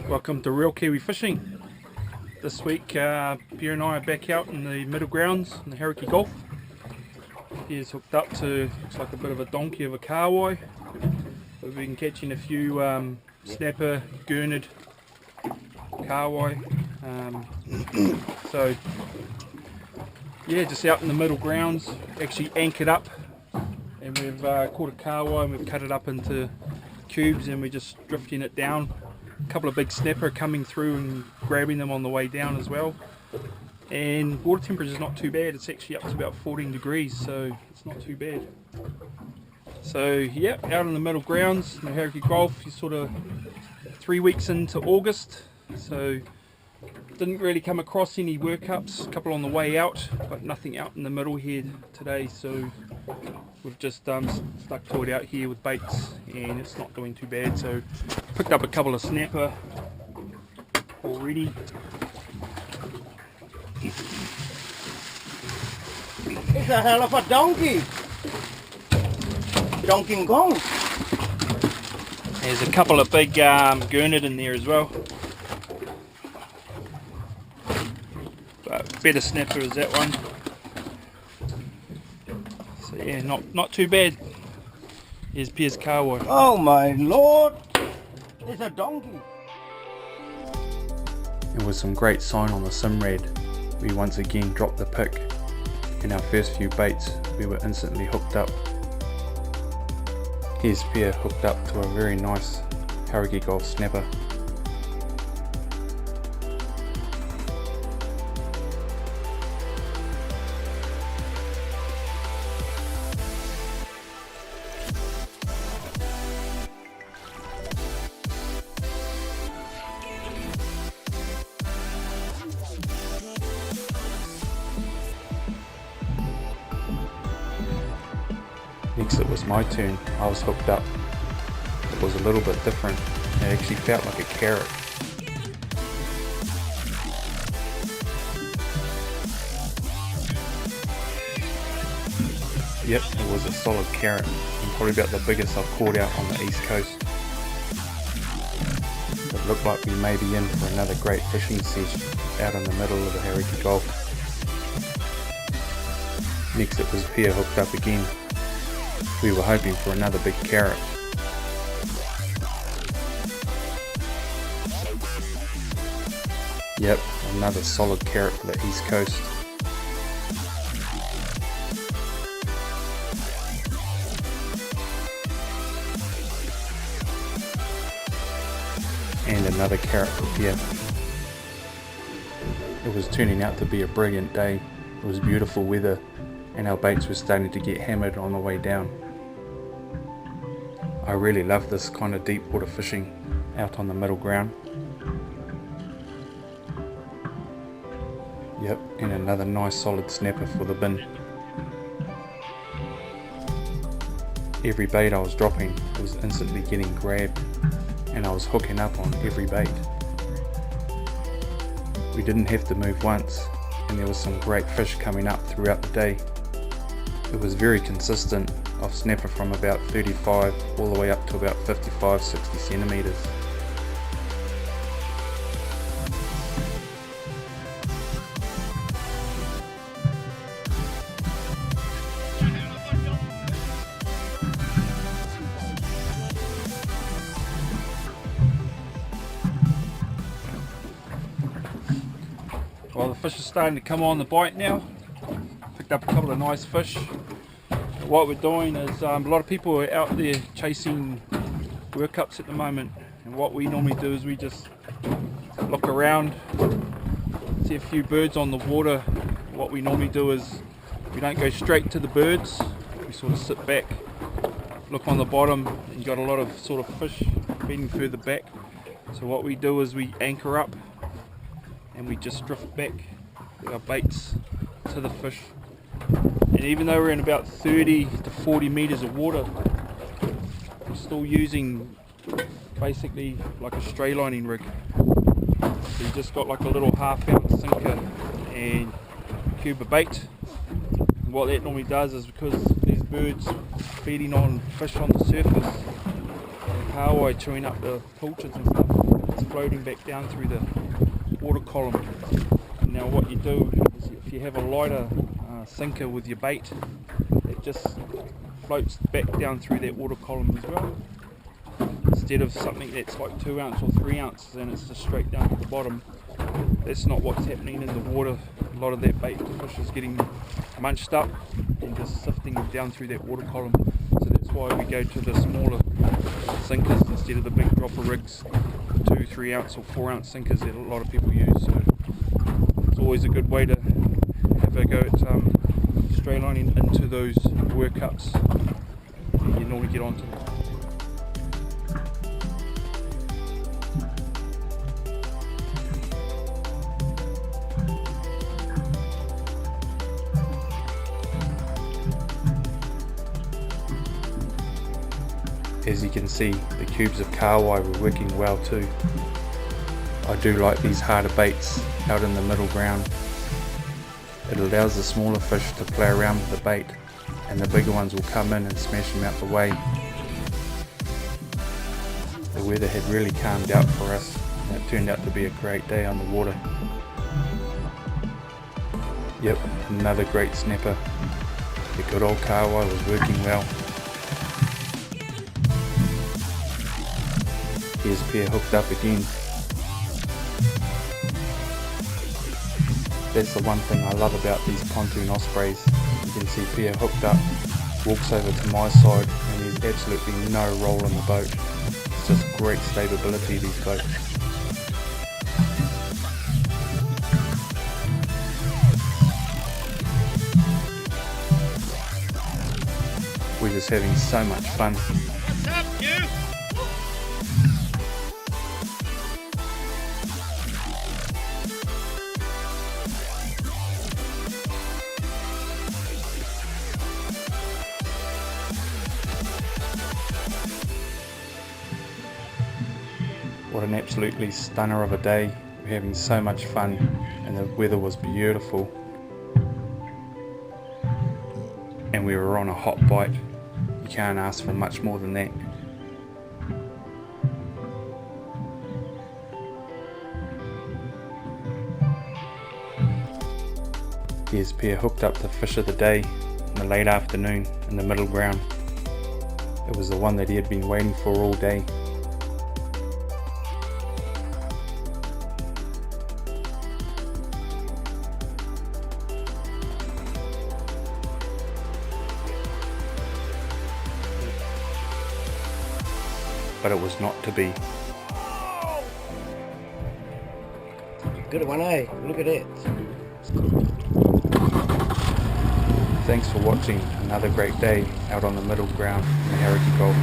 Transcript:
Welcome to Real Kiwi Fishing. This week Pea and I are back out in the middle grounds in the Waiake Gulf. He's hooked up to, looks like a bit of a donkey of a kahawai. We've been catching a few snapper, gurnard, kahawai. So yeah, just out in the middle grounds, actually anchored up, and we've caught a kahawai and we've cut it up into cubes and we're just drifting it down. A couple of big snapper coming through and grabbing them on the way down as well. And water temperature is not too bad, it's actually up to about 14 degrees, so it's not too bad. So yeah, out in the middle grounds in the Waiake Gulf, you're sort of 3 weeks into August, so didn't really come across any workups, a couple on the way out, but nothing out in the middle here today, so we've just stuck to it out here with baits and it's not doing too bad. So picked up a couple of snapper already. It's a hell of a donkey. Donkey Kong. There's a couple of big gurnard in there as well. But better snapper is that one. So yeah, not too bad. Here's Pea's kahawai. Oh my lord! It's a donkey. And with some great sign on the Simrad, we once again dropped the pick. In our first few baits, we were instantly hooked up. Here's Pea hooked up to a very nice Waiake Gulf snapper. Next it was my turn. I was hooked up. It was a little bit different. It actually felt like a carrot. Yep, it was a solid carrot, and probably about the biggest I've caught out on the east coast. It looked like we may be in for another great fishing session out in the middle of the Waiake Gulf. Next it was Pea hooked up again. We were hoping for another big carrot. Yep, another solid carrot for the east coast. And another carrot for Pea. It was turning out to be a brilliant day. It was beautiful weather and our baits were starting to get hammered on the way down. I really love this kind of deep water fishing out on the middle ground. Yep, and another nice solid snapper for the bin. Every bait I was dropping was instantly getting grabbed and I was hooking up on every bait. We didn't have to move once and there was some great fish coming up throughout the day. It was very consistent of snapper from about 35 all the way up to about 55-60 centimeters. Well, the fish are starting to come on the bite now. Picked up a couple of nice fish. What we're doing is a lot of people are out there chasing workups at the moment, and what we normally do is we just look around, see a few birds on the water. What we normally do is we don't go straight to the birds, we sort of sit back, look on the bottom, and you got a lot of sort of fish feeding further back. So what we do is we anchor up and we just drift back with our baits to the fish. And even though we're in about 30 to 40 meters of water, we're still using basically like a stray lining rig. So you just got like a little half-ounce sinker and cube of bait. And what that normally does is, because these birds feeding on fish on the surface, they kahawai chewing up the pilchards and stuff. It's floating back down through the water column. Now what you do is if you have a lighter sinker with your bait, it just floats back down through that water column as well. Instead of something that's like 2 ounce or 3 ounces and it's just straight down to the bottom. That's not what's happening in the water. A lot of that bait fish is getting munched up and just sifting down through that water column. So that's why we go to the smaller sinkers instead of the big dropper rigs, 2, 3 ounce or 4 ounce sinkers that a lot of people use. So it's always a good way to have a go at stray lining into those workups that you normally get onto. As you can see, the cubes of kahawai were working well too. I do like these harder baits out in the middle ground. It allows the smaller fish to play around with the bait and the bigger ones will come in and smash them out the way. The weather had really calmed out for us and it turned out to be a great day on the water. Yep, another great snapper. The good old kahawai was working well. Here's Pea hooked up again. That's the one thing I love about these pontoon ospreys. You can see Pea hooked up, walks over to my side and there's absolutely no roll in the boat. It's just great stability, these boats. We're just having so much fun. What's up, you? What an absolutely stunner of a day. We're having so much fun and the weather was beautiful. And we were on a hot bite. You can't ask for much more than that. Here's Pea hooked up the fish of the day in the late afternoon in the middle ground. It was the one that he had been waiting for all day. But it was not to be. Good one, eh? Look at it. Thanks for watching another great day out on the middle ground in the Hauraki Gulf.